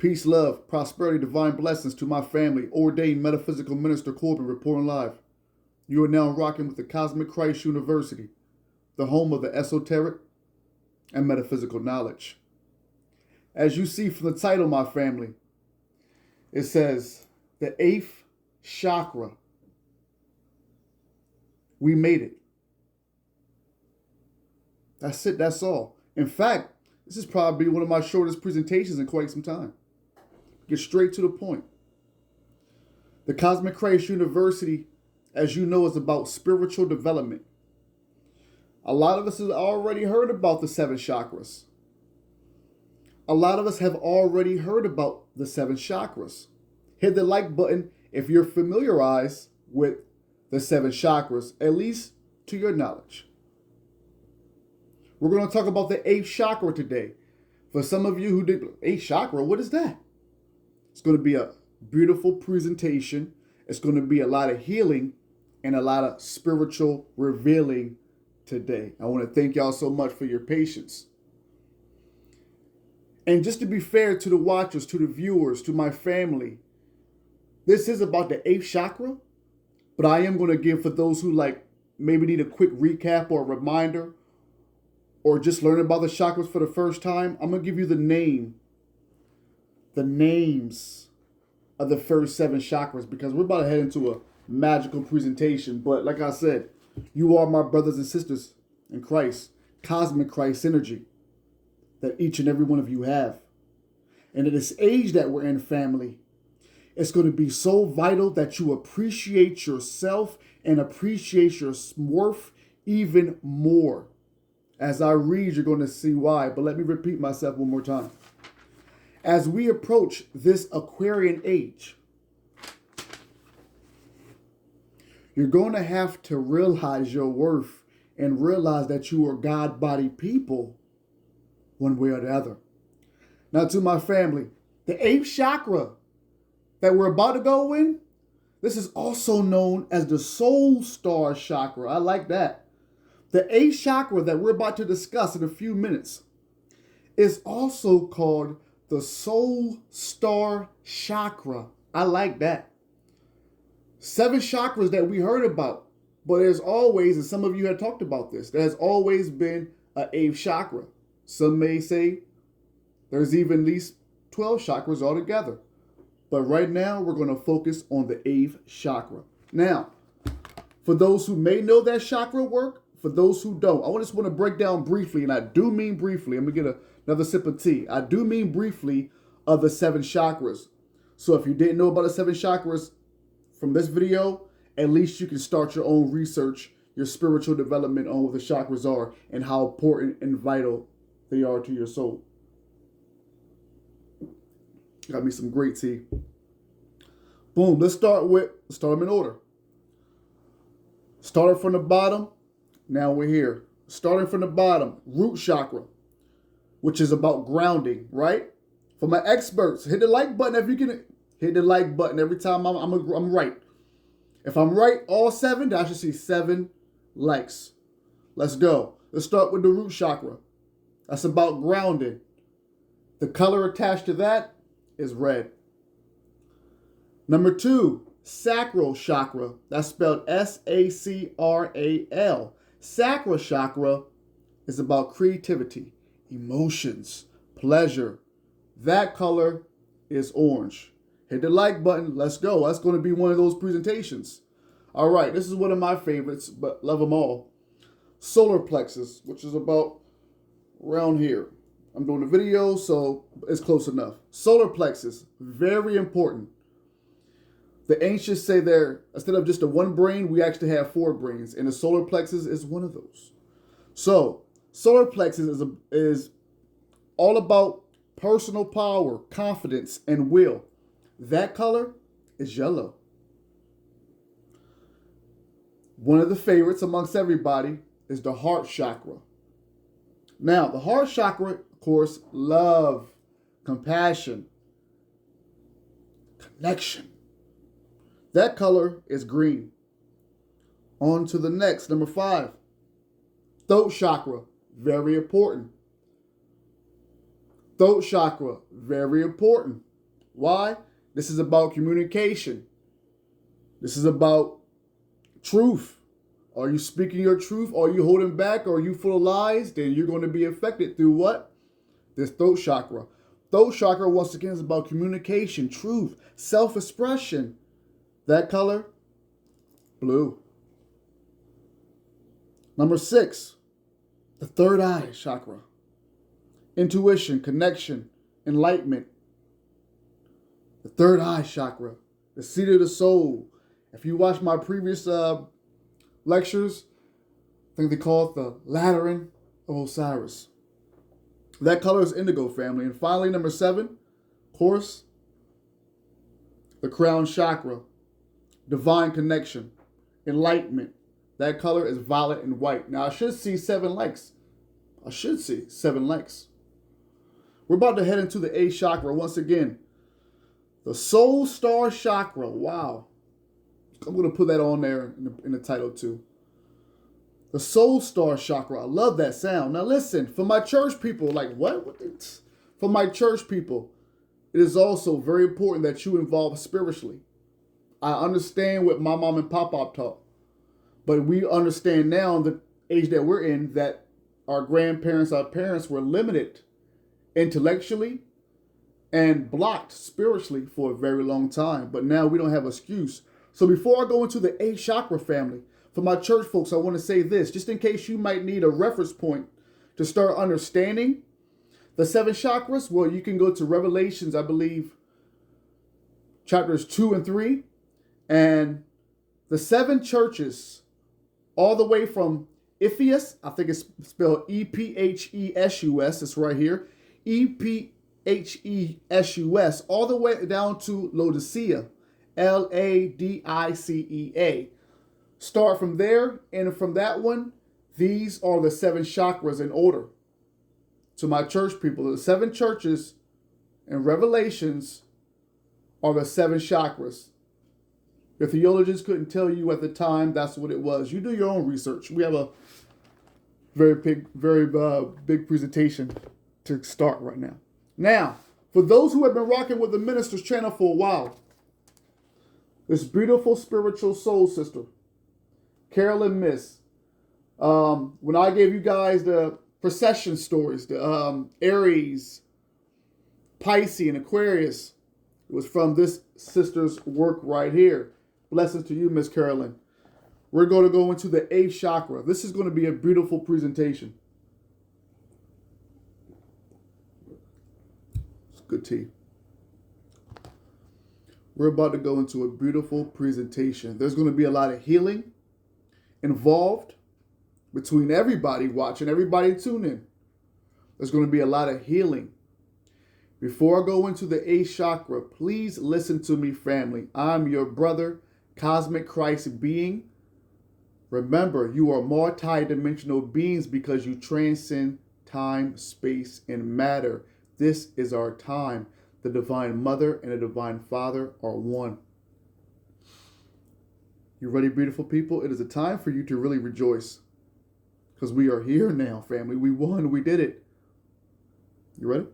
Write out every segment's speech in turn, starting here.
Peace, love, prosperity, divine blessings to my family. Ordained metaphysical minister Corbin reporting live. You are now rocking with the Cosmic Christ University, the home of the esoteric and metaphysical knowledge. As you see from the title, my family, it says the 8th chakra. We made it. That's it. That's all. In fact, this is probably one of my shortest presentations in quite some time. Get straight to the point. The Cosmic Christ University, as you know, is about spiritual development. A lot of us have already heard about the 7 chakras. A lot of us have already heard about the 7 chakras. Hit the like button if you're familiarized with the 7 chakras, at least to your knowledge. We're going to talk about the 8th chakra today. For some of you who did 8th chakra, what is that? It's going to be a beautiful presentation. It's going to be a lot of healing and a lot of spiritual revealing today. I want to thank y'all so much for your patience. And just to be fair to the watchers, to the viewers, to my family, this is about the 8th chakra, but I am going to give, for those who maybe need a quick recap or a reminder, or just learn about the chakras for the first time, I'm going to give you the names of the first 7 chakras, because we're about to head into a magical presentation. But like I said, you are my brothers and sisters in Christ, cosmic Christ energy that each and every one of you have. And at this age that we're in, family, it's going to be so vital that you appreciate yourself and appreciate your worth even more. As I read, you're going to see why. But let me repeat myself one more time. As we approach this Aquarian age, you're going to have to realize your worth and realize that you are God-body people one way or the other. Now to my family, the 8th chakra that we're about to go in, this is also known as the Soul Star chakra. I like that. The 8th chakra that we're about to discuss in a few minutes is also called the Soul Star chakra. I like that. 7 chakras that we heard about, but there's always, and some of you had talked about this, there has always been an 8th chakra. Some may say there's even at least 12 chakras altogether. But right now, we're going to focus on the 8th chakra. Now, for those who may know that chakra work, for those who don't, I just want to break down briefly, and I do mean briefly. I'm going to get another sip of tea. I do mean briefly of the 7 chakras. So if you didn't know about the 7 chakras from this video, at least you can start your own research, your spiritual development on what the chakras are and how important and vital they are to your soul. Got me some great tea. Boom. Let's start them in order. Started from the bottom. Now we're here. Starting from the bottom, root chakra, which is about grounding, right? For my experts, hit the like button if you can. Hit the like button every time I'm right. If I'm right, all 7, I should see 7 likes. Let's go. Let's start with the root chakra. That's about grounding. The color attached to that is red. Number 2, sacral chakra. That's spelled S-A-C-R-A-L. Sacral chakra is about creativity, emotions, pleasure. That color is orange. Hit the like button. Let's go. That's going to be one of those presentations. All right. This is one of my favorites, but love them all. Solar plexus, which is about around here. I'm doing a video, so it's close enough. Solar plexus, very important. The ancients say there, instead of just a one brain, we actually have 4 brains, and the solar plexus is one of those. So, solar plexus is all about personal power, confidence, and will. That color is yellow. One of the favorites amongst everybody is the heart chakra. Now, the heart chakra, of course, love, compassion, connection. That color is green. On to the next, number 5. Throat chakra, very important. Throat chakra, very important. Why? This is about communication. This is about truth. Are you speaking your truth? Are you holding back? Are you full of lies? Then you're going to be affected through what? This throat chakra. Throat chakra, once again, is about communication, truth, self-expression. That color? Blue. Number 6, the third eye chakra. Intuition, connection, enlightenment. The third eye chakra, the seat of the soul. If you watch my previous lectures, I think they call it the Lateran of Osiris. That color is indigo, family. And finally, number 7, of course, the crown chakra, divine connection, enlightenment. That color is violet and white. Now, I should see 7 likes. We're about to head into the 8th chakra once again. The soul star chakra. Wow. I'm going to put that on there in the title too. The soul star chakra. I love that sound. Now listen, for my church people, like what? For my church people, it is also very important that you involve spiritually. I understand what my mom and pop taught. But we understand now, the age that we're in, that our grandparents, our parents were limited intellectually and blocked spiritually for a very long time. But now we don't have an excuse. So before I go into the 8th chakra, family, for my church folks, I want to say this, just in case you might need a reference point to start understanding the 7 chakras. Well, you can go to Revelations, I believe, chapters 2 and 3. And the 7 churches, all the way from Ephesus, I think it's spelled Ephesus, it's right here, Ephesus, all the way down to Laodicea, Ladicea. Start from there, and from that one, these are the 7 chakras in order. To my church people, the 7 churches in Revelations are the 7 chakras. The theologians couldn't tell you at the time that's what it was. You do your own research. We have a very big presentation to start right now. Now, for those who have been rocking with the Minister's channel for a while, this beautiful spiritual soul sister, Carolyn Miss, when I gave you guys the procession stories, the Aries, Pisces, and Aquarius, it was from this sister's work right here. Blessings to you, Miss Carolyn. We're going to go into the 8th chakra. This is going to be a beautiful presentation. It's good tea. We're about to go into a beautiful presentation. There's going to be a lot of healing involved between everybody watching, everybody tuning. There's going to be a lot of healing. Before I go into the 8th chakra, please listen to me, family. I'm your brother, Cosmic Christ being. Remember, you are multi-dimensional beings because you transcend time, space, and matter. This is our time. The Divine Mother and the Divine Father are one. You ready, beautiful people? It is a time for you to really rejoice because we are here now, family. We won. We did it. You ready?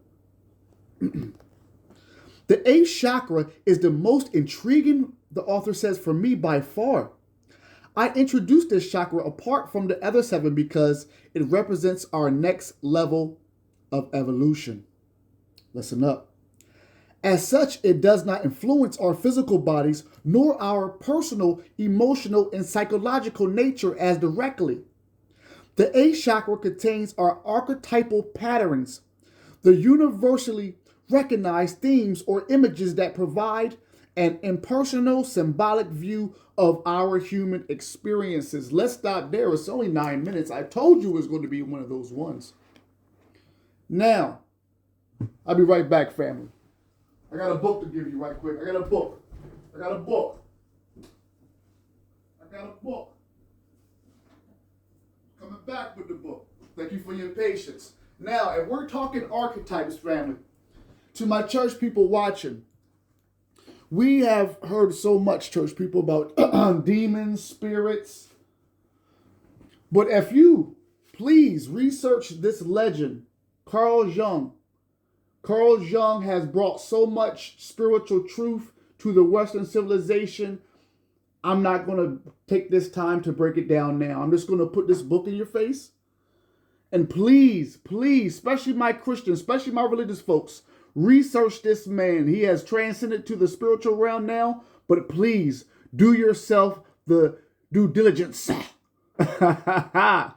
The 8th chakra is the most intriguing, the author says, for me by far. I introduced this chakra apart from the other 7 because it represents our next level of evolution. Listen up. As such, it does not influence our physical bodies nor our personal, emotional, and psychological nature as directly. The 8th chakra contains our archetypal patterns, the universally recognized themes or images that provide an impersonal, symbolic view of our human experiences. Let's stop there. It's only 9 minutes. I told you it was going to be one of those ones. Now, I'll be right back, family. I got a book to give you right quick. I got a book. Coming back with the book. Thank you for your patience. Now, if we're talking archetypes, family, to my church people watching, we have heard so much, church people, about demons, spirits. But if you please research this legend, Carl Carl Jung has brought so much spiritual truth to the Western civilization. I'm not going to take this time to break it down now. I'm just going to put this book in your face. And please, please, especially my Christians, especially my religious folks, research this man. He has transcended to the spiritual realm now. But please, do yourself the due diligence of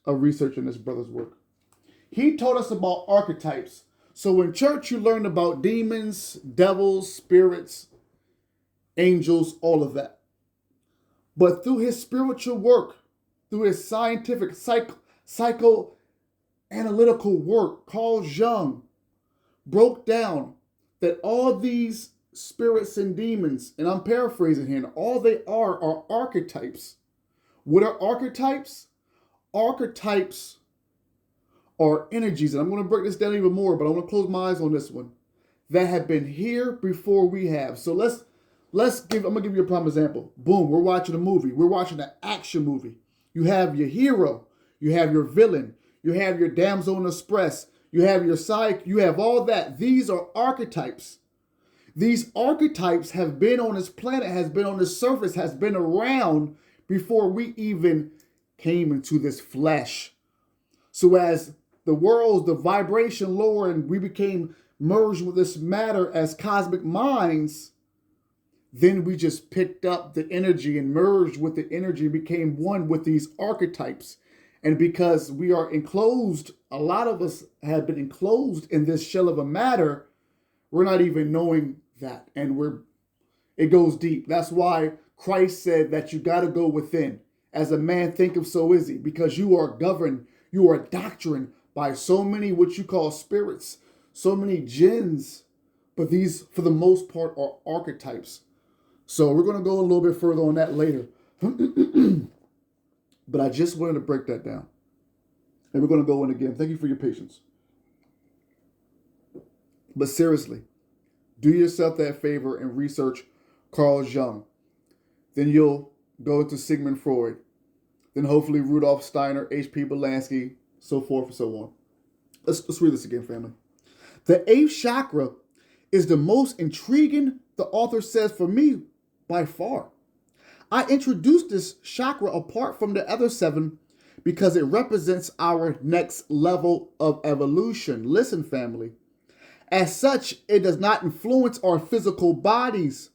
researching this brother's work. He taught us about archetypes. So in church, you learn about demons, devils, spirits, angels, all of that. But through his spiritual work, through his scientific, psychoanalytical work, Carl Jung broke down that all these spirits and demons, and I'm paraphrasing here, all they are archetypes. What are archetypes? Archetypes are energies, and I'm going to break this down even more, but I want to close my eyes on this one, that have been here before we have. So I'm going to give you a prime example. Boom, we're watching a movie. We're watching an action movie. You have your hero. You have your villain. You have your damsel in distress. You have your psych. You have all that. These are archetypes. These archetypes have been on this planet, has been on this surface, has been around before we even came into this flesh. So as the vibration lowered and we became merged with this matter as cosmic minds, then we just picked up the energy and merged with the energy, became one with these archetypes. And because we are enclosed, a lot of us have been enclosed in this shell of a matter, we're not even knowing that. And it goes deep. That's why Christ said that you got to go within. As a man thinketh, so is he. Because you are governed, you are doctrined by so many what you call spirits, so many jinns. But these, for the most part, are archetypes. So we're going to go a little bit further on that later. But I just wanted to break that down. And we're going to go in again. Thank you for your patience. But seriously, do yourself that favor and research Carl Jung. Then you'll go to Sigmund Freud. Then hopefully Rudolf Steiner, H.P. Belansky, so forth and so on. Let's read this again, family. The eighth chakra is the most intriguing, the author says, for me, by far. I introduced this chakra apart from the other seven because it represents our next level of evolution. Listen, family. As such, it does not influence our physical bodies,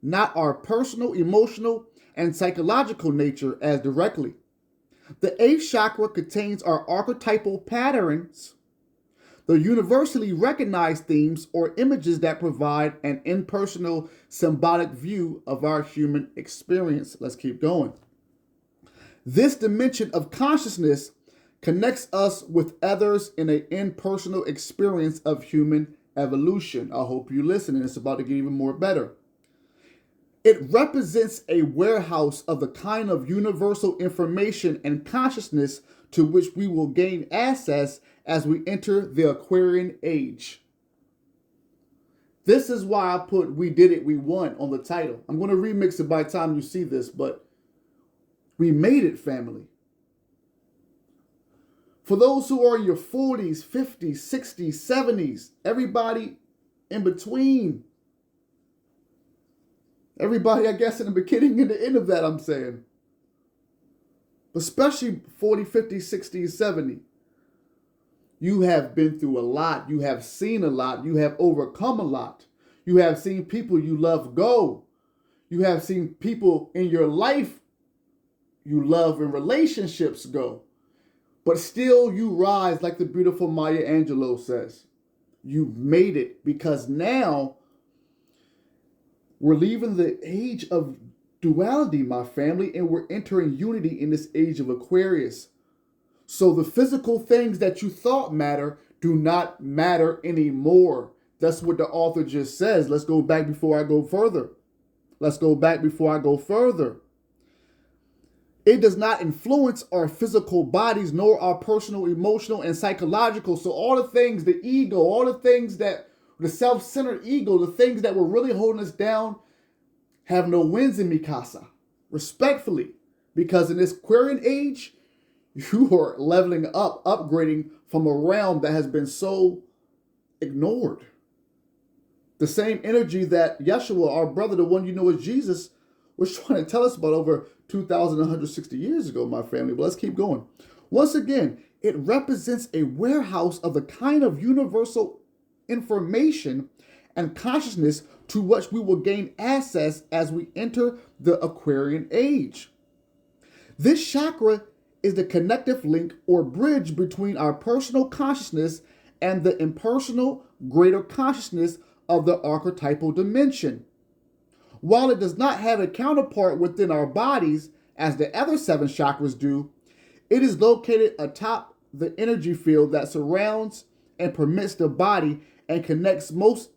not our personal, emotional, and psychological nature as directly. The eighth chakra contains our archetypal patterns, the universally recognized themes or images that provide an impersonal, symbolic view of our human experience. Let's keep going. This dimension of consciousness connects us with others in an impersonal experience of human evolution. I hope you listen, and it's about to get even more better. It represents a warehouse of the kind of universal information and consciousness to which we will gain access as we enter the Aquarian age. This is why I put "We Did It, We Won" on the title. I'm going to remix it by the time you see this, but we made it, family. For those who are in your 40s, 50s, 60s, 70s, everybody in between. Everybody, I guess, in the beginning and the end of that, I'm saying. Especially 40, 50, 60, 70. You have been through a lot. You have seen a lot. You have overcome a lot. You have seen people you love go. You have seen people in your life you love in relationships go. But still you rise, like the beautiful Maya Angelou says. You've made it, because now we're leaving the age of duality, my family, and we're entering unity in this age of Aquarius. So the physical things that you thought matter do not matter anymore. That's what the author just says. Let's go back before I go further. It does not influence our physical bodies, nor our personal, emotional, and psychological. So all the things, the ego, all the things that, the self-centered ego, the things that were really holding us down have no wins in Mikasa. Respectfully. Because in this Aquarian age, you are leveling up, upgrading from a realm that has been so ignored. The same energy that Yeshua, our brother, the one you know as Jesus, was trying to tell us about over 2,160 years ago, my family. But let's keep going. Once again, it represents a warehouse of the kind of universal information and consciousness to which we will gain access as we enter the Aquarian age. This chakra is the connective link or bridge between our personal consciousness and the impersonal greater consciousness of the archetypal dimension. While it does not have a counterpart within our bodies as the other 7 chakras do, it is located atop the energy field that surrounds and permits the body and connects most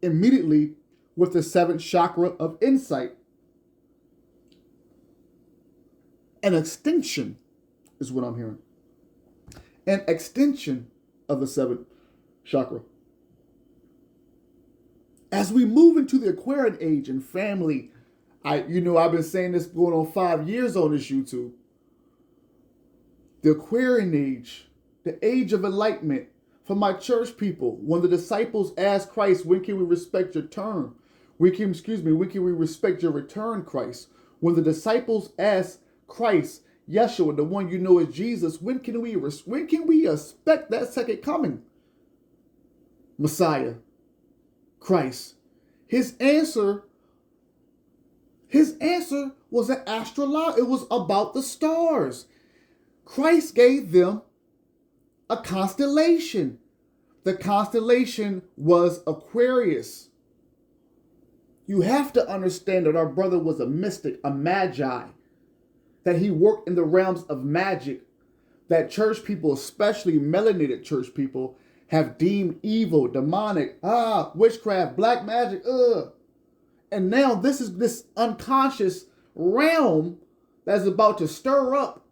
immediately with the 7th chakra of insight. An extinction is what I'm hearing. An extension of the 7th chakra. As we move into the Aquarian age and family, I've been saying this going on 5 years on this YouTube. The Aquarian age, the age of enlightenment. For my church people, when the disciples asked Christ, when can we respect your turn? When can we respect your return, Christ? When the disciples asked Christ, Yeshua, the one you know as Jesus, when can we expect that second coming? Messiah, Christ. His answer was an astrology. It was about the stars. Christ gave them a constellation. The constellation was Aquarius. You have to understand that our brother was a mystic, a magi, that he worked in the realms of magic, that church people, especially melanated church people, have deemed evil, demonic, witchcraft, black magic, And now this is this unconscious realm that's about to stir up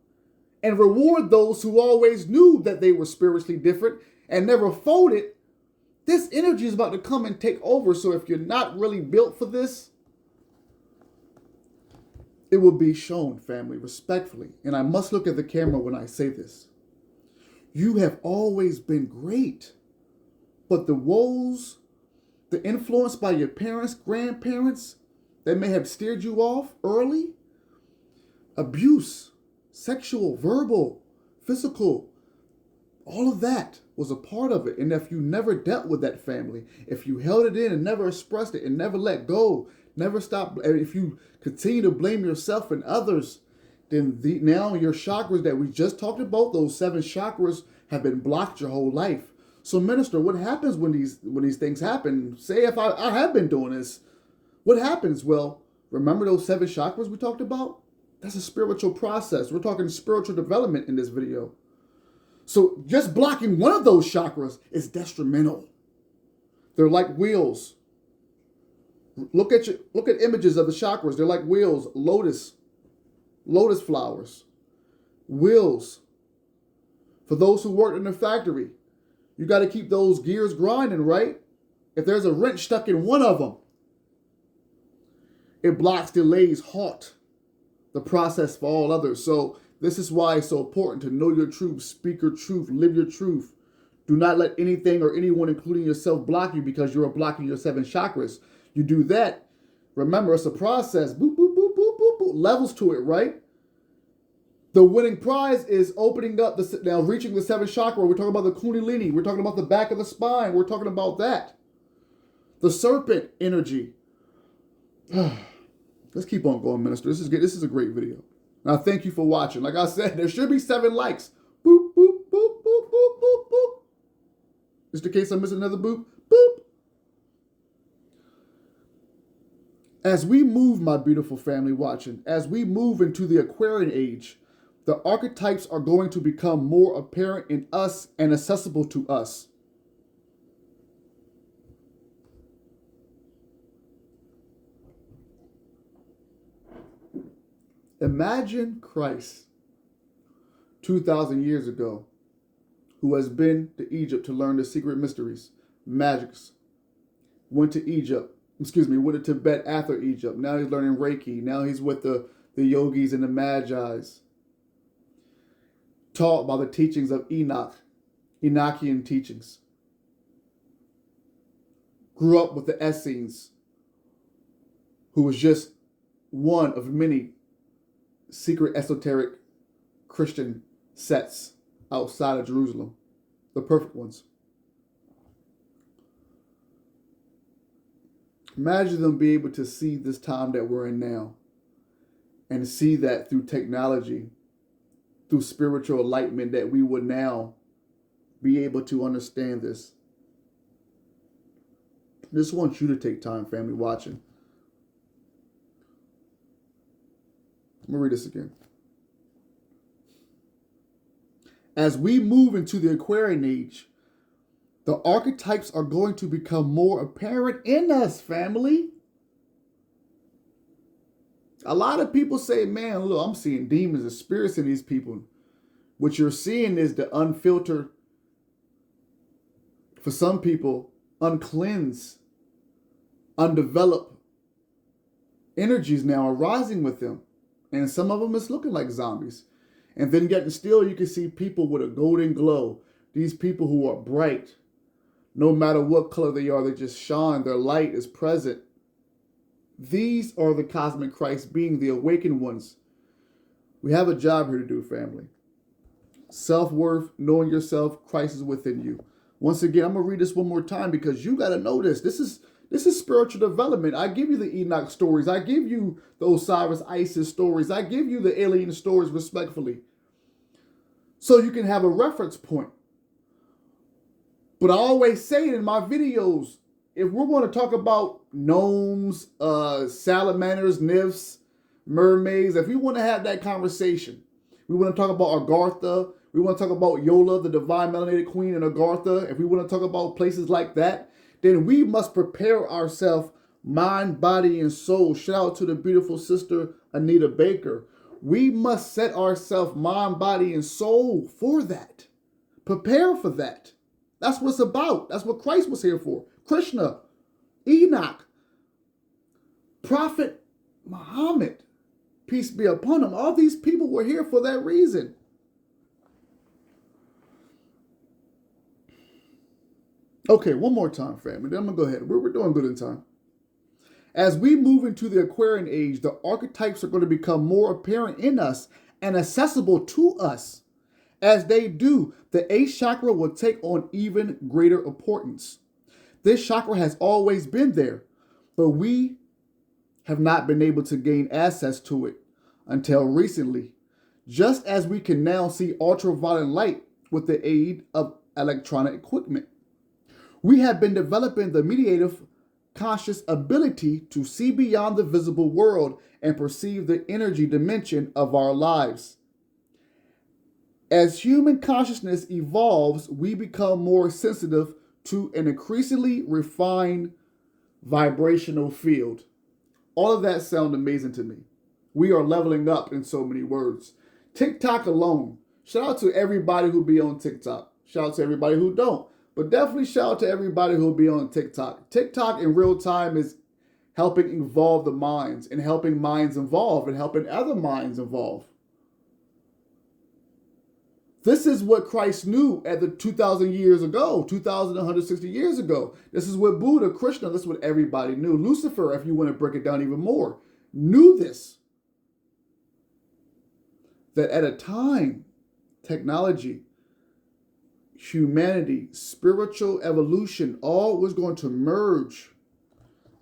and reward those who always knew that they were spiritually different and never folded. This energy is about to come and take over. So if you're not really built for this, it will be shown, family, respectfully. And I must look at the camera when I say this. You have always been great, but the woes, the influence by your parents, grandparents that may have steered you off early, abuse, sexual, verbal, physical, all of that was a part of it. And if you never dealt with that, family, if you held it in and never expressed it and never let go, never stop, if you continue to blame yourself and others, then now your chakras that we just talked about, those 7 chakras, have been blocked your whole life. So, minister, what happens when these things happen? Say if I have been doing this, what happens? Well, remember those 7 chakras we talked about? That's a spiritual process. We're talking spiritual development in this video. So just blocking one of those chakras is detrimental. They're like wheels. Look at images of the chakras. They're like wheels, lotus flowers, wheels. For those who work in the factory, you got to keep those gears grinding, right? If there's a wrench stuck in one of them, it blocks, delays, halt the process for all others. So this is why it's so important to know your truth, speak your truth, live your truth. Do not let anything or anyone, including yourself, block you because you're blocking your 7 chakras. You do that, remember, it's a process. Boop, boop, boop, boop, boop, boop. Levels to it, right? The winning prize is opening up, now reaching the 7th chakra. We're talking about the Kundalini. We're talking about the back of the spine. We're talking about that. The serpent energy. Let's keep on going, minister. This is a great video. Now, thank you for watching. Like I said, there should be 7 likes. Boop, boop, boop, boop, boop, boop, boop. Just in case I'm missing another boop. Boop. As we move, my beautiful family watching, as we move into the Aquarian age, the archetypes are going to become more apparent in us and accessible to us. Imagine Christ 2,000 years ago, who has been to Egypt to learn the secret mysteries, magics, went to Tibet after Egypt. Now he's learning Reiki. Now he's with the yogis and the magis. Taught by the teachings of Enoch, Enochian teachings. grew up with the Essenes, who was just one of many secret esoteric Christian sects outside of Jerusalem, the perfect ones. Imagine them be able to see this time that we're in now and see that through technology, through spiritual enlightenment, that we would now be able to understand this. I just want you to take time, family, watching. Let me read this again. As we move into the Aquarian age, the archetypes are going to become more apparent in us, family. A lot of people say, man, look, I'm seeing demons and spirits in these people. What you're seeing is the unfiltered, for some people, uncleansed, undeveloped energies now arising with them. And some of them is looking like zombies. And then yet still you can see people with a golden glow. These people who are bright. No matter what color they are, they just shine. Their light is present. These are the cosmic Christ being, the awakened ones. We have a job here to do, family. Self-worth, knowing yourself, Christ is within you. Once again, I'm going to read this one more time because you got to know this. This is spiritual development. I give you the Enoch stories. I give you the Osiris Isis stories. I give you the alien stories respectfully. So you can have a reference point. But I always say it in my videos, if we're going to talk about gnomes, salamanders, nymphs, mermaids, if we want to have that conversation, we want to talk about Agartha, we want to talk about Yola, the divine melanated queen in Agartha, if we want to talk about places like that, then we must prepare ourselves mind, body, and soul. Shout out to the beautiful sister Anita Baker. We must set ourselves mind, body, and soul for that. Prepare for that. That's what it's about. That's what Christ was here for. Krishna, Enoch, Prophet Muhammad, peace be upon him. All these people were here for that reason. Okay, one more time, family. Then I'm going to go ahead. We're doing good in time. As we move into the Aquarian age, the archetypes are going to become more apparent in us and accessible to us. As they do, the 8th chakra will take on even greater importance. This chakra has always been there, but we have not been able to gain access to it until recently. Just as we can now see ultraviolet light with the aid of electronic equipment. We have been developing the meditative conscious ability to see beyond the visible world and perceive the energy dimension of our lives. As human consciousness evolves, we become more sensitive to an increasingly refined vibrational field. All of that sounds amazing to me. We are leveling up in so many words. TikTok alone. Shout out to everybody who be on TikTok. Shout out to everybody who don't. But definitely shout out to everybody who will be on TikTok. TikTok in real time is helping evolve the minds and helping minds evolve and helping other minds evolve. This is what Christ knew at the 2,000 years ago, 2,160 years ago. This is what Buddha, Krishna, this is what everybody knew. Lucifer, if you want to break it down even more, knew this. That at a time, technology, humanity, spiritual evolution, all was going to merge.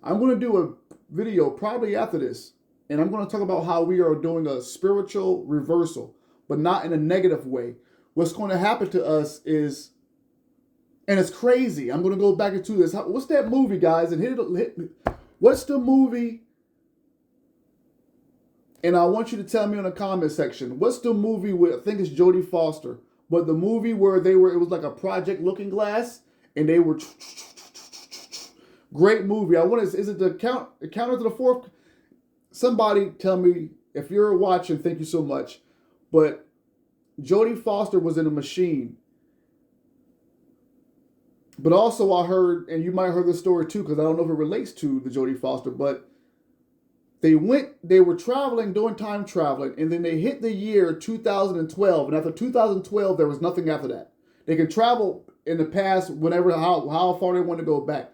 I'm going to do a video probably after this, and I'm going to talk about how we are doing a spiritual reversal, but not in a negative way. What's going to happen to us is, and it's crazy. I'm going to go back into this. What's that movie, guys? And hit me. What's the movie? And I want you to tell me in the comment section. What's the movie with, I think it's Jodie Foster, but the movie where it was like a Project Looking Glass, and they were, great movie. Is it the Counter to the Fourth? Somebody tell me, if you're watching, thank you so much. But Jodie Foster was in a machine. But also I heard, and you might have heard this story too, because I don't know if it relates to the Jodie Foster, but they were traveling, doing time traveling, and then they hit the year 2012. And after 2012, there was nothing after that. They could travel in the past, how far they want to go back.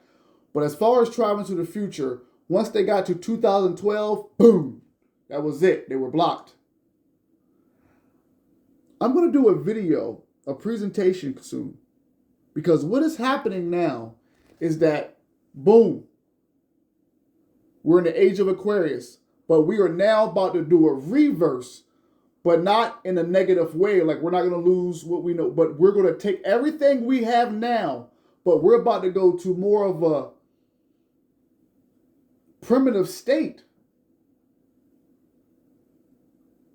But as far as traveling to the future, once they got to 2012, boom, that was it. They were blocked. I'm going to do a video, a presentation soon. Because what is happening now is that, boom, we're in the age of Aquarius. But we are now about to do a reverse, but not in a negative way. Like, we're not going to lose what we know. But we're going to take everything we have now, but we're about to go to more of a primitive state.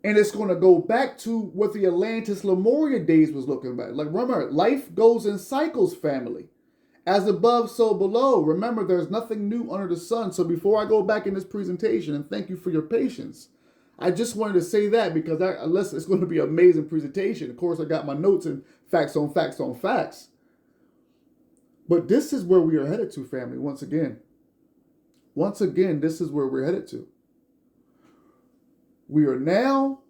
And it's going to go back to what the Atlantis Lemuria days was looking like. Like, remember, life goes in cycles, family. As above, so below. Remember, there's nothing new under the sun. So before I go back in this presentation, and thank you for your patience, I just wanted to say that because listen, it's going to be an amazing presentation. Of course, I got my notes and facts on facts on facts. But this is where we are headed to, family, once again. Once again, this is where we're headed to. We are now,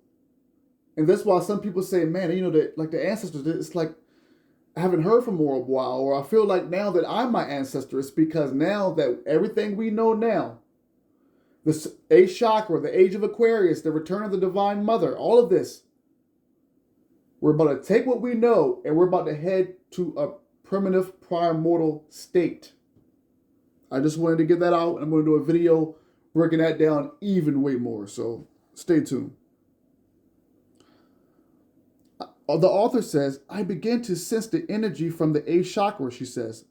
and that's why some people say, man, you know, that like the ancestors, it's like I haven't heard from them for a while, or I feel like now that I'm my ancestor, it's because now that everything we know now, the 8th chakra, the age of Aquarius, the return of the Divine Mother, all of this, we're about to take what we know and we're about to head to a primitive primordial state. I just wanted to get that out. I'm going to do a video breaking that down even way more. So stay tuned. The author says, I began to sense the energy from the 8th chakra, she says.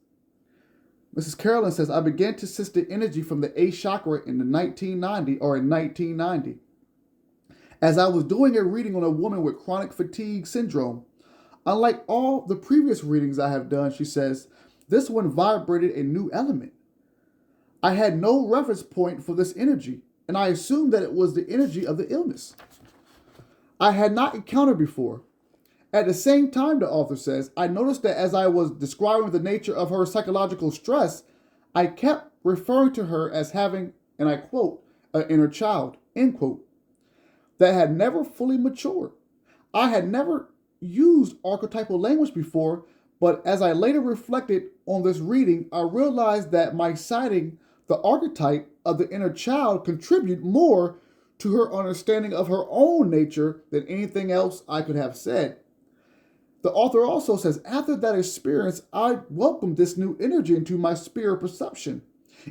Mrs. Carolyn says, I began to sense the energy from the 8th chakra in 1990. As I was doing a reading on a woman with chronic fatigue syndrome, unlike all the previous readings I have done, she says, this one vibrated a new element. I had no reference point for this energy, and I assumed that it was the energy of the illness I had not encountered before. At the same time, the author says, I noticed that as I was describing the nature of her psychological stress, I kept referring to her as having, and I quote, an inner child, end quote, that had never fully matured. I had never used archetypal language before, but as I later reflected on this reading, I realized that my citing the archetype of the inner child contributed more to her understanding of her own nature than anything else I could have said. The author also says, after that experience, I welcomed this new energy into my spirit perception.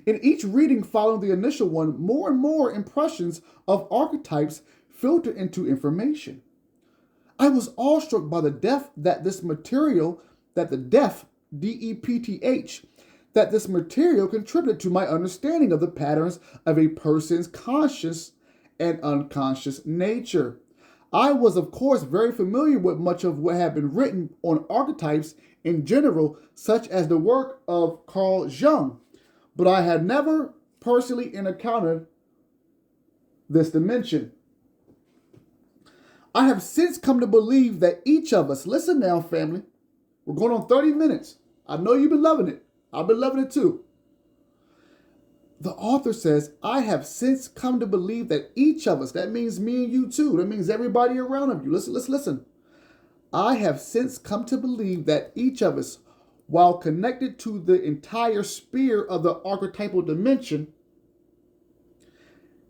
In each reading following the initial one, more and more impressions of archetypes filtered into information. I was awestruck by the depth that this material, that the depth, D-E-P-T-H, that this material contributed to my understanding of the patterns of a person's conscious and unconscious nature. I was, of course, very familiar with much of what had been written on archetypes in general, such as the work of Carl Jung, but I had never personally encountered this dimension. I have since come to believe that each of us, listen now, family, we're going on 30 minutes. I know you've been loving it. I've been loving it too. The author says, I have since come to believe that each of us, that means me and you too, that means everybody around you. Listen. I have since come to believe that each of us, while connected to the entire sphere of the archetypal dimension,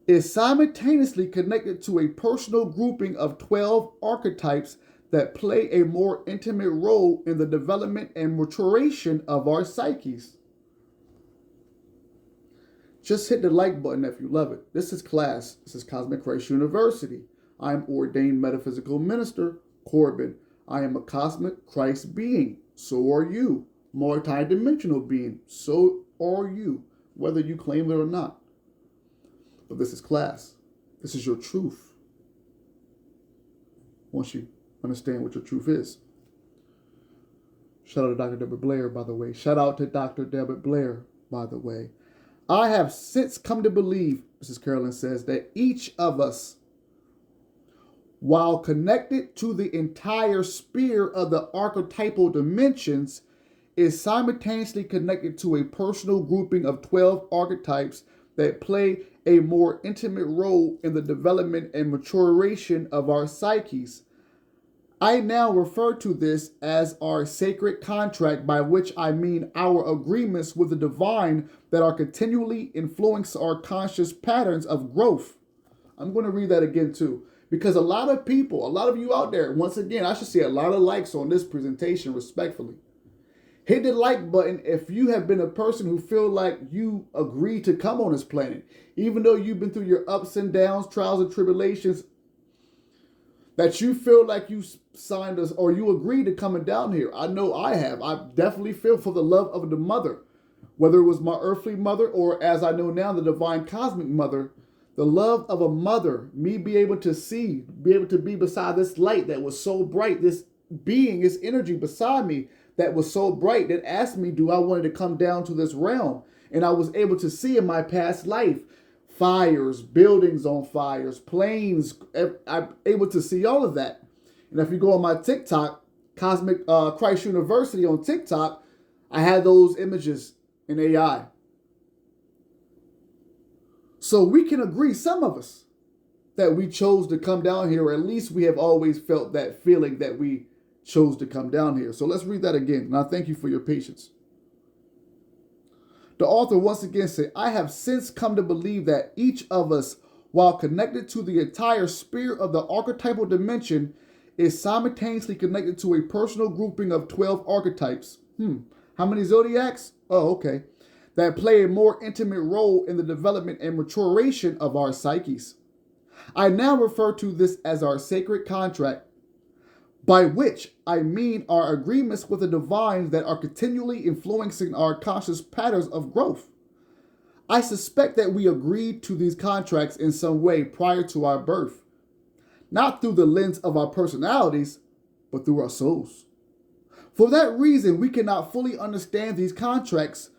is simultaneously connected to a personal grouping of 12 archetypes that play a more intimate role in the development and maturation of our psyches. Just hit the like button if you love it. This is class. This is Cosmic Christ University. I am ordained metaphysical minister, Corbin. I am a cosmic Christ being. So are you. Multi-dimensional being. So are you. Whether you claim it or not. But this is class. This is your truth. Once you understand what your truth is. Shout out to Dr. Deborah Blair, by the way. Shout out to Dr. Deborah Blair, by the way. I have since come to believe, Mrs. Carolyn says, that each of us, while connected to the entire sphere of the archetypal dimensions, is simultaneously connected to a personal grouping of 12 archetypes that play a more intimate role in the development and maturation of our psyches. I now refer to this as our sacred contract, by which I mean our agreements with the divine that are continually influence our conscious patterns of growth. I'm going to read that again too. Because a lot of people, a lot of you out there, once again, I should see a lot of likes on this presentation, respectfully. Hit the like button if you have been a person who feel like you agreed to come on this planet. Even though you've been through your ups and downs, trials and tribulations, that you feel like you signed us or you agreed to coming down here. I know I have. I definitely feel for the love of the mother, whether it was my earthly mother or, as I know now, the divine cosmic mother. The love of a mother, me be able to see, be able to be beside this light that was so bright, this being, this energy beside me that was so bright that asked me, do I wanted to come down to this realm? And I was able to see in my past life fires, buildings on fires, planes. I'm able to see all of that. And if you go on my TikTok, Cosmic Christ University on TikTok, I had those images in AI. So we can agree, some of us, that we chose to come down here, or at least we have always felt that feeling that we chose to come down here. So let's read that again. And I thank you for your patience. The author once again said, I have since come to believe that each of us, while connected to the entire sphere of the archetypal dimension, is simultaneously connected to a personal grouping of 12 archetypes. How many zodiacs? Oh, okay. That play a more intimate role in the development and maturation of our psyches. I now refer to this as our sacred contract, by which I mean our agreements with the divine that are continually influencing our conscious patterns of growth. I suspect that we agreed to these contracts in some way prior to our birth, not through the lens of our personalities, but through our souls. For that reason, we cannot fully understand these contracts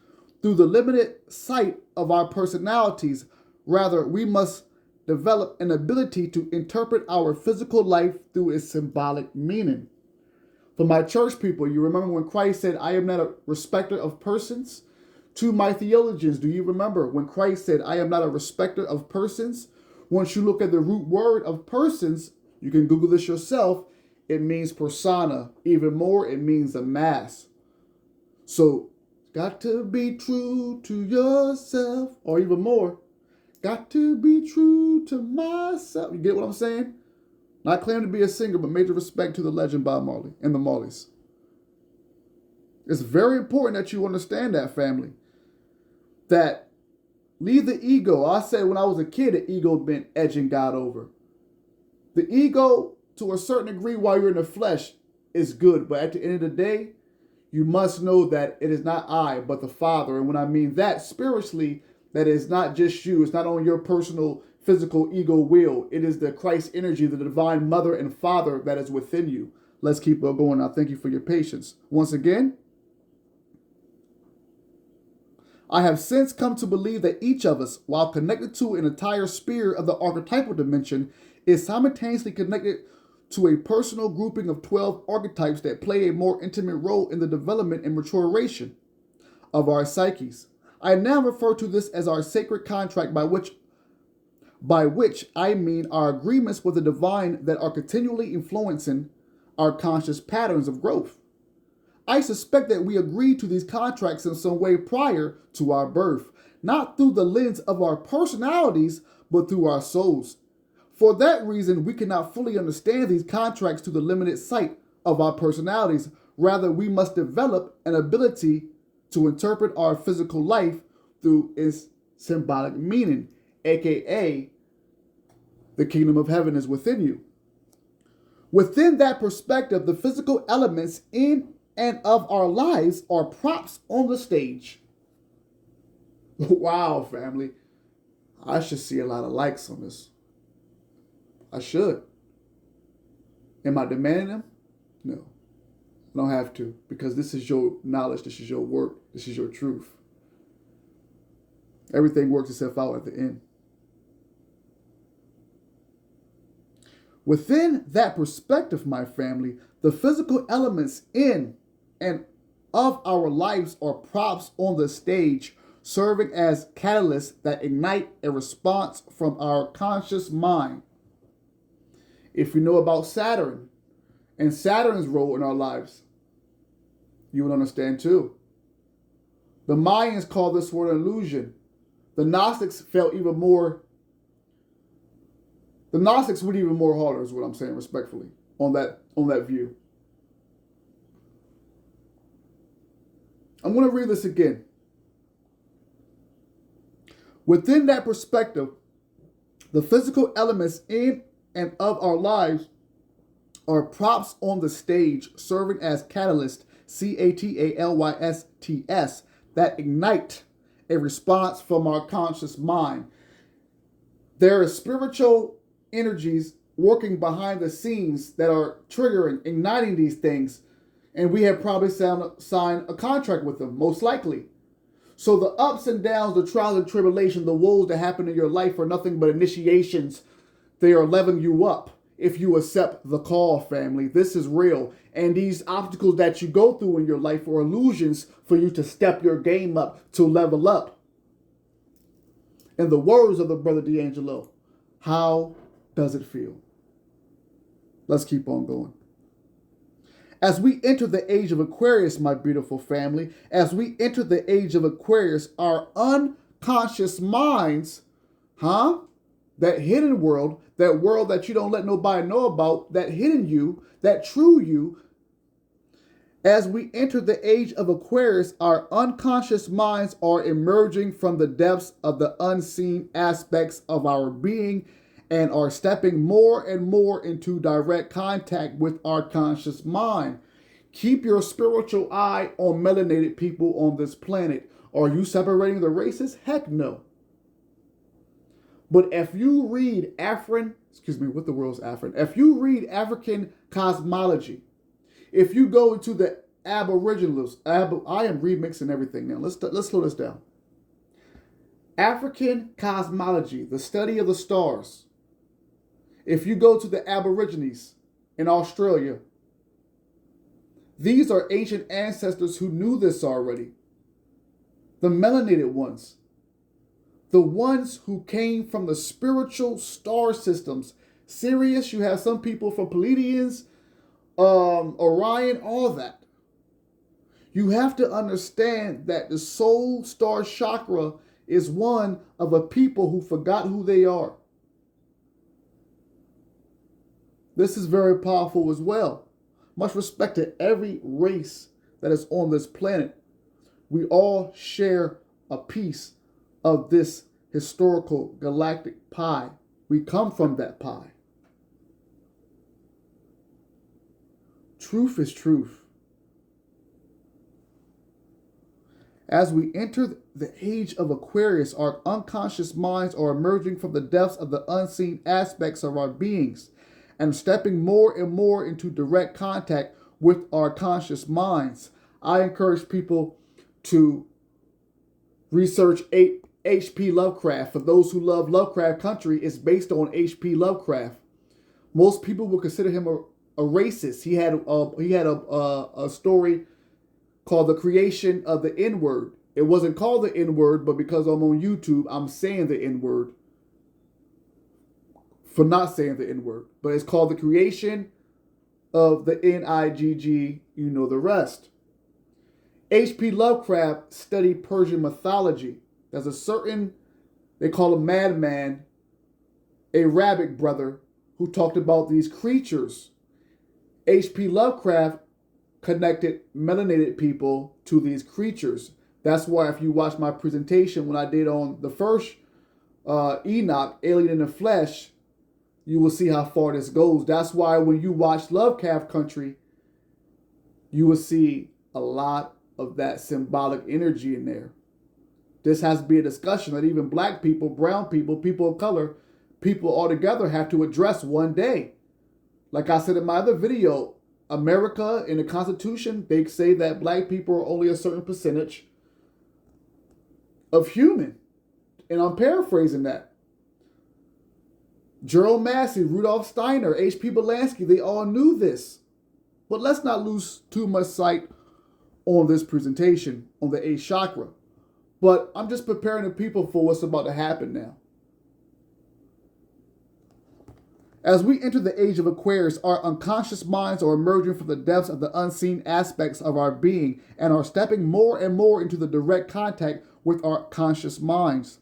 through the limited sight of our personalities. Rather, we must develop an ability to interpret our physical life through its symbolic meaning. For my church people, you remember when Christ said, I am not a respecter of persons? To my theologians, do you remember when Christ said, I am not a respecter of persons? Once you look at the root word of persons, you can Google this yourself, it means persona. Even more, it means a mass. So, got to be true to yourself, or even more, got to be true to myself. You get what I'm saying? Not claiming to be a singer, but major respect to the legend Bob Marley and the Marleys. It's very important that you understand that, family. That leave the ego. I said when I was a kid, the ego meant edging God over. The ego, to a certain degree, while you're in the flesh, is good. But at the end of the day, you must know that it is not I, but the Father. And when I mean that spiritually, that is not just you. It's not on your personal physical ego will. It is the Christ energy, the divine mother and father that is within you. Let's keep going. I thank you for your patience. Once again, I have since come to believe that each of us, while connected to an entire sphere of the archetypal dimension, is simultaneously connected to a personal grouping of 12 archetypes that play a more intimate role in the development and maturation of our psyches. I now refer to this as our sacred contract, by which I mean our agreements with the divine that are continually influencing our conscious patterns of growth. I suspect that we agreed to these contracts in some way prior to our birth, not through the lens of our personalities, but through our souls. For that reason, we cannot fully understand these contracts to the limited sight of our personalities. Rather, we must develop an ability to interpret our physical life through its symbolic meaning, aka the kingdom of heaven is within you. Within that perspective, the physical elements in and of our lives are props on the stage. Wow, family. I should see a lot of likes on this. I should. Am I demanding them? No. I don't have to, because this is your knowledge, this is your work, this is your truth. Everything works itself out at the end. Within that perspective, my family, the physical elements in and of our lives are props on the stage, serving as catalysts that ignite a response from our conscious mind. If you know about Saturn and Saturn's role in our lives, you would understand too. The Mayans call this word an illusion. The Gnostics went even more harder, is what I'm saying respectfully, on that view. I'm going to read this again. Within that perspective, the physical elements in and of our lives are props on the stage, serving as catalysts, CATALYSTS, that ignite a response from our conscious mind. There are spiritual energies working behind the scenes that are triggering, igniting these things, and we have probably signed a contract with them, most likely. So the ups and downs, the trials and tribulations, the woes that happen in your life are nothing but initiations. They are leveling you up if you accept the call, family. This is real. And these obstacles that you go through in your life are illusions for you to step your game up, to level up. In the words of the brother D'Angelo, how does it feel? Let's keep on going. As we enter the age of Aquarius, my beautiful family, as we enter the age of Aquarius, our unconscious minds, that hidden world, that world that you don't let nobody know about, that hidden you, that true you, as we enter the age of Aquarius, our unconscious minds are emerging from the depths of the unseen aspects of our being and are stepping more and more into direct contact with our conscious mind. Keep your spiritual eye on melanated people on this planet. Are you separating the races? Heck no. But if you read If you read African cosmology, if you go into the Aboriginals, I am remixing everything now. Let's slow this down. African cosmology, the study of the stars. If you go to the Aborigines in Australia, these are ancient ancestors who knew this already. The melanated ones. The ones who came from the spiritual star systems. Sirius, you have some people from Pleiadians, Orion, all that. You have to understand that the soul star chakra is one of a people who forgot who they are. This is very powerful as well. Much respect to every race that is on this planet. We all share a piece of this historical galactic pie. We come from that pie. Truth is truth. As we enter the age of Aquarius, our unconscious minds are emerging from the depths of the unseen aspects of our beings and stepping more and more into direct contact with our conscious minds. I encourage people to research H.P. Lovecraft. For those who love Lovecraft Country, it's based on H.P. Lovecraft. Most people would consider him a racist. He had a story called The Creation of the N-Word. It wasn't called the N-Word, but because I'm on YouTube, I'm saying the N-Word for not saying the N-word. But it's called The Creation of the N-I-G-G, you know the rest. H.P. Lovecraft studied Persian mythology. There's a certain, they call him madman, Arabic brother, who talked about these creatures. H.P. Lovecraft connected melanated people to these creatures. That's why if you watch my presentation when I did on the first Enoch, Alien in the Flesh, you will see how far this goes. That's why when you watch Lovecraft Country, you will see a lot of that symbolic energy in there. This has to be a discussion that even black people, brown people, people of color, people altogether have to address one day. Like I said in my other video, America in the Constitution, they say that black people are only a certain percentage of human. And I'm paraphrasing that. Gerald Massey, Rudolph Steiner, H.P. Belansky, they all knew this. But let's not lose too much sight on this presentation on the 8th chakra. But I'm just preparing the people for what's about to happen now. As we enter the age of Aquarius, our unconscious minds are emerging from the depths of the unseen aspects of our being and are stepping more and more into the direct contact with our conscious minds.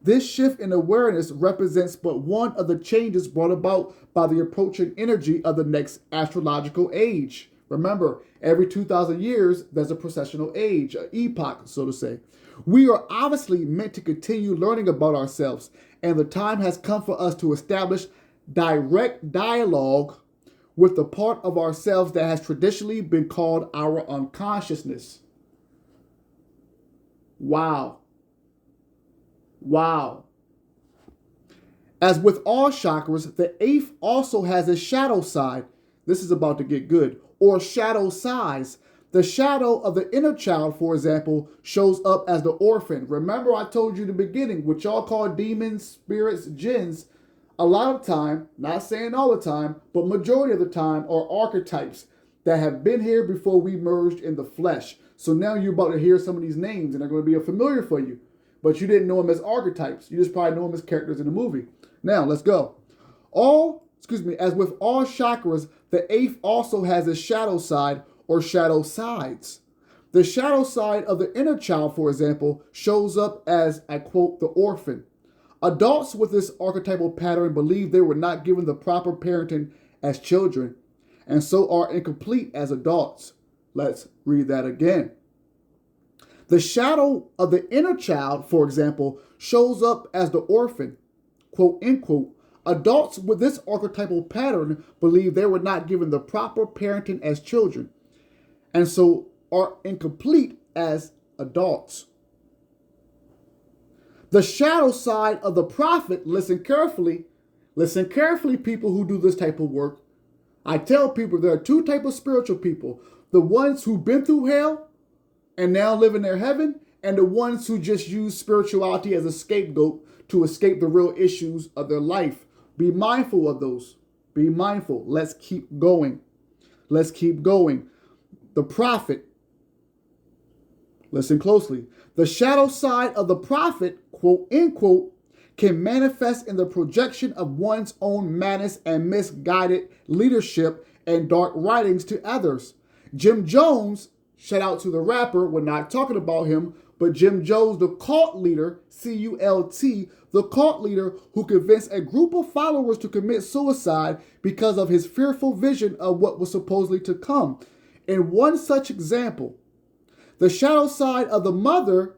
This shift in awareness represents but one of the changes brought about by the approaching energy of the next astrological age. Remember, every 2,000 years, there's a processional age, an epoch, so to say. We are obviously meant to continue learning about ourselves, and the time has come for us to establish direct dialogue with the part of ourselves that has traditionally been called our unconsciousness. Wow. Wow. As with all chakras, the eighth also has a shadow side. This is about to get good. Or shadow sides. The shadow of the inner child, for example, shows up as the orphan. Remember I told you in the beginning, what y'all call demons, spirits, jinns, a lot of time, not saying all the time, but majority of the time are archetypes that have been here before we merged in the flesh. So now you're about to hear some of these names and they're going to be familiar for you. But you didn't know them as archetypes. You just probably know them as characters in the movie. Now, let's go. As with all chakras, the eighth also has a shadow side or shadow sides. The shadow side of the inner child, for example, shows up as, I quote, the orphan. Adults with this archetypal pattern believe they were not given the proper parenting as children, and so are incomplete as adults. Let's read that again. The shadow of the inner child, for example, shows up as the orphan. Quote, end quote. Adults with this archetypal pattern believe they were not given the proper parenting as children, and so are incomplete as adults. The shadow side of the prophet, listen carefully, people who do this type of work. I tell people there are two types of spiritual people. The ones who've been through hell and now live in their heaven, and the ones who just use spirituality as a scapegoat to escape the real issues of their life. Be mindful of those. Be mindful. Let's keep going. Let's keep going. The prophet, listen closely. The shadow side of the prophet, quote, end quote, can manifest in the projection of one's own madness and misguided leadership and dark writings to others. Jim Jones, shout out to the rapper, we're not talking about him, but Jim Jones, the cult leader, C-U-L-T, the cult leader who convinced a group of followers to commit suicide because of his fearful vision of what was supposedly to come. In one such example, the shadow side of the mother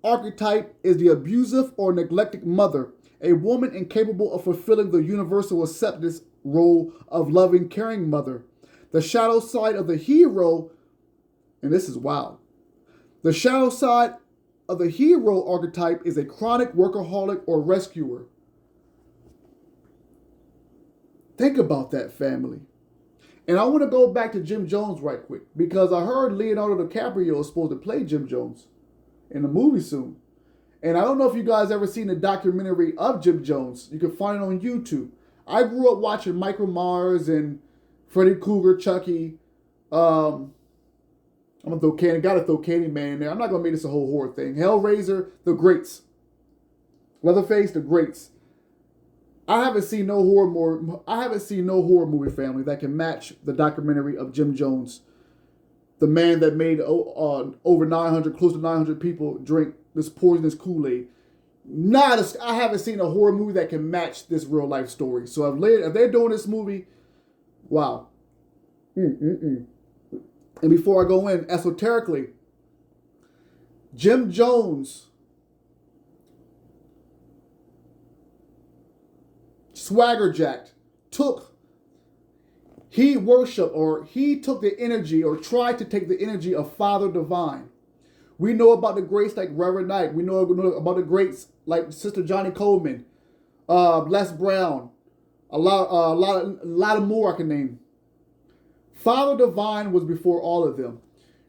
archetype is the abusive or neglected mother, a woman incapable of fulfilling the universal acceptance role of loving, caring mother. The shadow side of the hero, and this is wild, the shadow side of the hero archetype is a chronic workaholic or rescuer. Think about that, family. And I want to go back to Jim Jones right quick, because I heard Leonardo DiCaprio is supposed to play Jim Jones in the movie soon. And I don't know if you guys ever seen the documentary of Jim Jones. You can find it on YouTube. I grew up watching Michael Myers and Freddy Krueger, Chucky. I'm gonna throw Candyman in there. I'm not gonna make this a whole horror thing. Hellraiser, the greats. Leatherface, the greats. I haven't seen no horror movie, family, that can match the documentary of Jim Jones, the man that made over 900, close to 900 people drink this poisonous Kool-Aid. I haven't seen a horror movie that can match this real life story. So if they're doing this movie, wow. And before I go in, esoterically, Jim Jones swagger jacked he took the energy, or tried to take the energy of Father Divine. We know about the greats like Reverend Knight. We know about the greats like Sister Johnny Coleman, Les Brown, a lot more I can name. Father Divine was before all of them.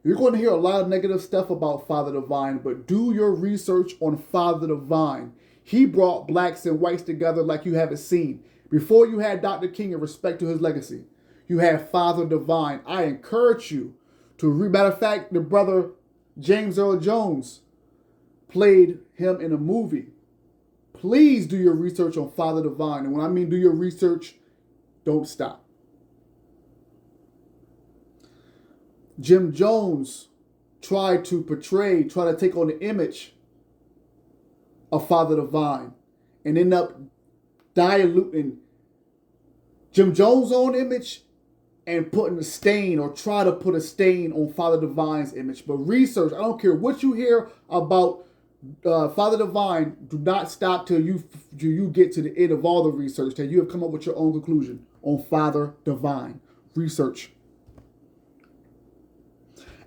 You're going to hear a lot of negative stuff about Father Divine, but do your research on Father Divine. He brought blacks and whites together like you haven't seen. Before you had Dr. King, in respect to his legacy, you had Father Divine. I encourage you to read. Matter of fact, the brother James Earl Jones played him in a movie. Please do your research on Father Divine. And when I mean do your research, don't stop. Jim Jones tried to take on the image of Father Divine and end up diluting Jim Jones' own image and putting a stain, or try to put a stain on Father Divine's image. But research, I don't care what you hear about Father Divine, do not stop till you get to the end of all the research, till you have come up with your own conclusion on Father Divine. Research.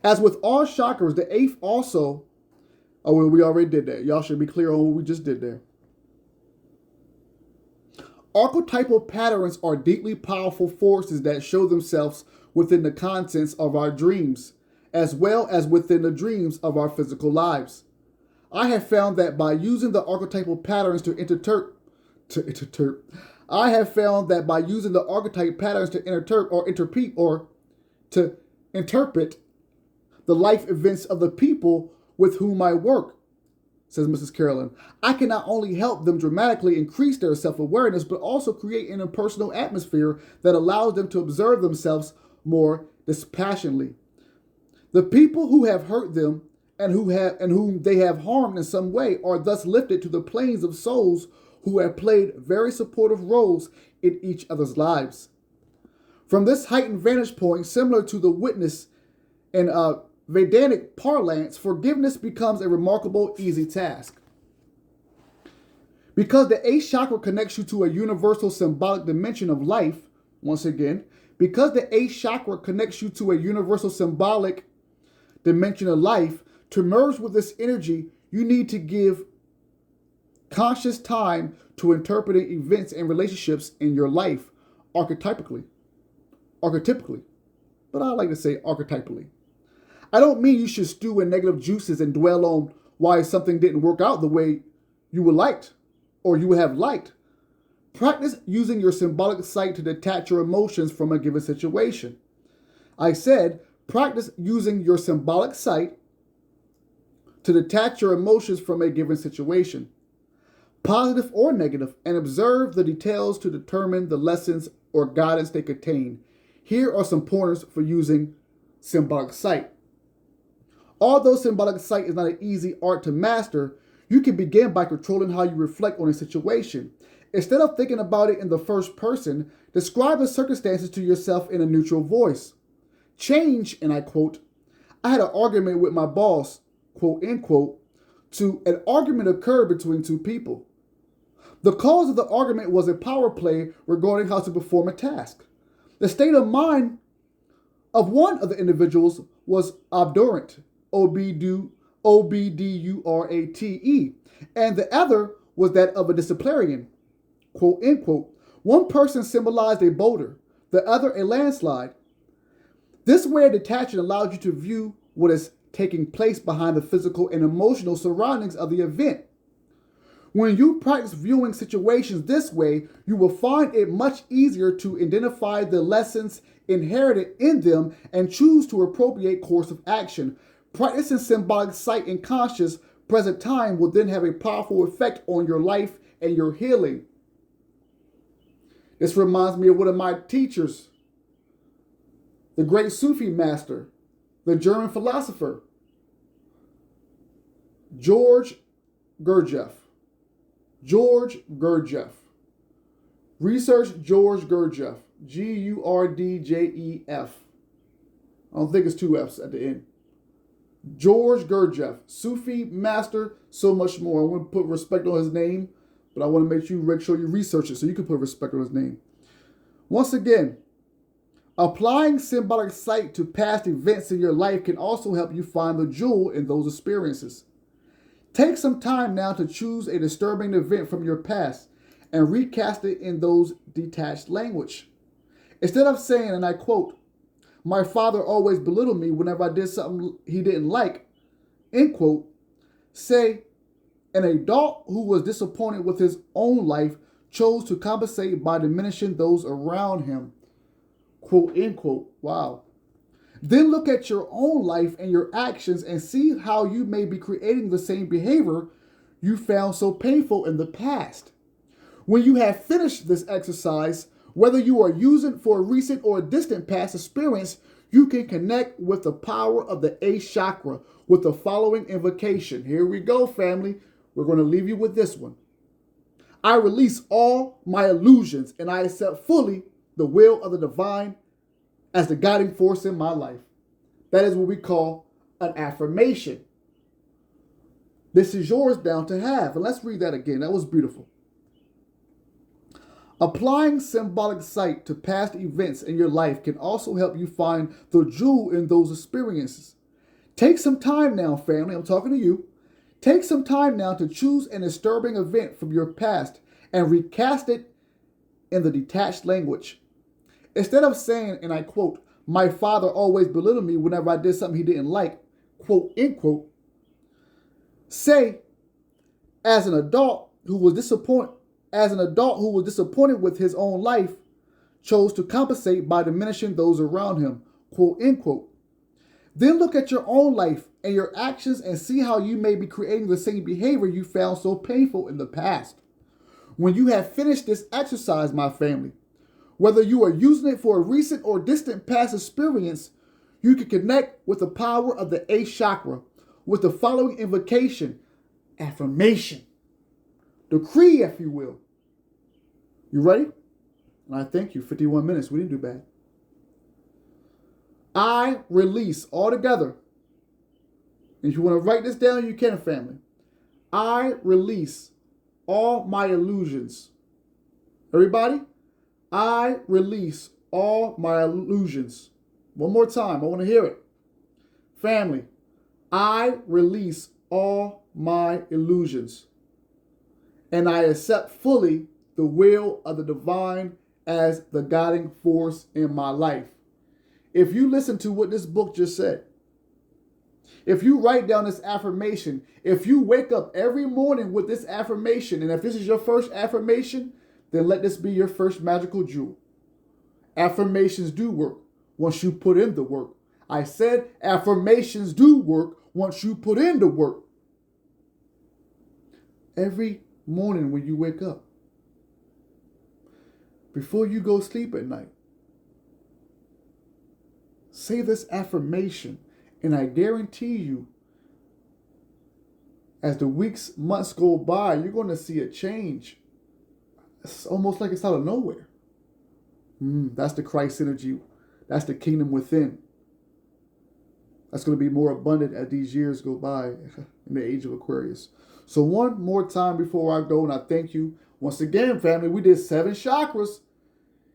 As with all chakras, the eighth also, well, we already did that. Y'all should be clear on what we just did there. Archetypal patterns are deeply powerful forces that show themselves within the contents of our dreams, as well as within the dreams of our physical lives. I have found that by using the archetypal patterns to interpret, the life events of the people with whom I work, says Mrs. Carolyn, I can not only help them dramatically increase their self-awareness, but also create an impersonal atmosphere that allows them to observe themselves more dispassionately. The people who have hurt them and whom they have harmed in some way are thus lifted to the planes of souls who have played very supportive roles in each other's lives. From this heightened vantage point, similar to the witness in Vedanic parlance, forgiveness becomes a remarkable, easy task. Because the eighth chakra connects you to a universal symbolic dimension of life, once again, because the eighth chakra connects you to a universal symbolic dimension of life, to merge with this energy, you need to give conscious time to interpreting events and relationships in your life archetypically, but I like to say archetypally. I don't mean you should stew in negative juices and dwell on why something didn't work out the way you would liked or you would have liked. Practice using your symbolic sight to detach your emotions from a given situation. I said, practice using your symbolic sight to detach your emotions from a given situation, positive or negative, and observe the details to determine the lessons or guidance they contain. Here are some pointers for using symbolic sight. Although symbolic sight is not an easy art to master, you can begin by controlling how you reflect on a situation. Instead of thinking about it in the first person, describe the circumstances to yourself in a neutral voice. Change, and I quote, I had an argument with my boss, quote, end quote, to an argument occurred between two people. The cause of the argument was a power play regarding how to perform a task. The state of mind of one of the individuals was obdurate, O-B-D-U-R-A-T-E, and the other was that of a disciplinarian, quote, end quote. One person symbolized a boulder, the other a landslide. This way of detaching allows you to view what is taking place behind the physical and emotional surroundings of the event. When you practice viewing situations this way, you will find it much easier to identify the lessons inherited in them and choose to appropriate course of action. Practicing symbolic sight in conscious present time will then have a powerful effect on your life and your healing. This reminds me of one of my teachers, the great Sufi master, the German philosopher, George Gurdjieff. Research George Gurdjieff. Gurdjef. I don't think it's two F's at the end. George Gurdjieff, Sufi master, so much more. I want to put respect on his name, but I want to make sure you research it so you can put respect on his name. Once again, applying symbolic sight to past events in your life can also help you find the jewel in those experiences. Take some time now to choose a disturbing event from your past and recast it in those detached language. Instead of saying, and I quote, my father always belittled me whenever I did something he didn't like, end quote, say, an adult who was disappointed with his own life chose to compensate by diminishing those around him, quote, end quote. Wow. Then look at your own life and your actions and see how you may be creating the same behavior you found so painful in the past. When you have finished this exercise, Whether you are using for a recent or a distant past experience, you can connect with the power of the 8th chakra with the following invocation. Here we go, family. We're going to leave you with this one. I release all my illusions and I accept fully the will of the divine as the guiding force in my life. That is what we call an affirmation. This is yours down to have. And let's read that again. That was beautiful. Applying symbolic sight to past events in your life can also help you find the jewel in those experiences. Take some time now, family. I'm talking to you. Take some time now to choose an disturbing event from your past and recast it in the detached language. Instead of saying, and I quote, my father always belittled me whenever I did something he didn't like, quote, end quote, say, as an adult who was disappointed with his own life, chose to compensate by diminishing those around him, quote, end quote. Then look at your own life and your actions and see how you may be creating the same behavior you found so painful in the past. When you have finished this exercise, my family, whether you are using it for a recent or distant past experience, you can connect with the power of the 8th chakra with the following invocation, affirmation, decree, if you will. You ready? And I thank you. 51 minutes. We didn't do bad. I release altogether. And if you want to write this down, you can, family. I release all my illusions. Everybody? I release all my illusions. One more time. I want to hear it. Family, I release all my illusions. And I accept fully the will of the divine as the guiding force in my life. If you listen to what this book just said, if you write down this affirmation, if you wake up every morning with this affirmation, and if this is your first affirmation, then let this be your first magical jewel. Affirmations do work once you put in the work. I said affirmations do work once you put in the work. Every morning when you wake up, before you go sleep at night, say this affirmation, and I guarantee you, as the weeks, months go by, you're going to see a change. It's almost like it's out of nowhere. That's the Christ energy. That's the kingdom within. That's going to be more abundant as these years go by in the age of Aquarius. So one more time before I go, and I thank you once again, family. We did 7 chakras.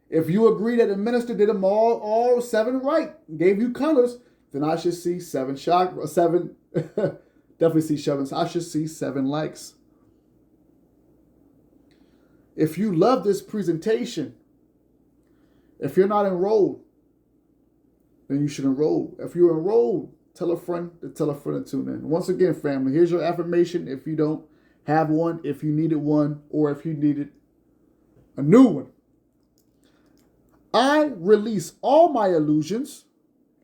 If you agree that the minister did them all 7 right, gave you colors, then I should see 7 chakras. 7, definitely see 7. I should see 7 likes. If you love this presentation, if you're not enrolled, then you should enroll. If you're enrolled, tell a friend to tune in. Once again, family, here's your affirmation if you don't have one, if you needed one, or if you needed a new one. I release all my illusions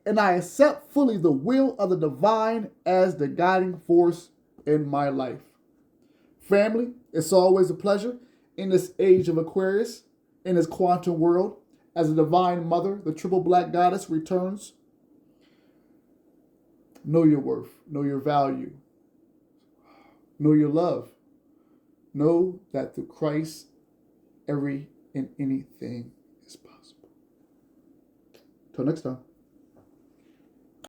and I accept fully the will of the divine as the guiding force in my life. Family, it's always a pleasure in this age of Aquarius, in this quantum world, as the divine mother, the triple black goddess returns. Know your worth, know your value, know your love. Know that through Christ, every and anything is possible. Till next time.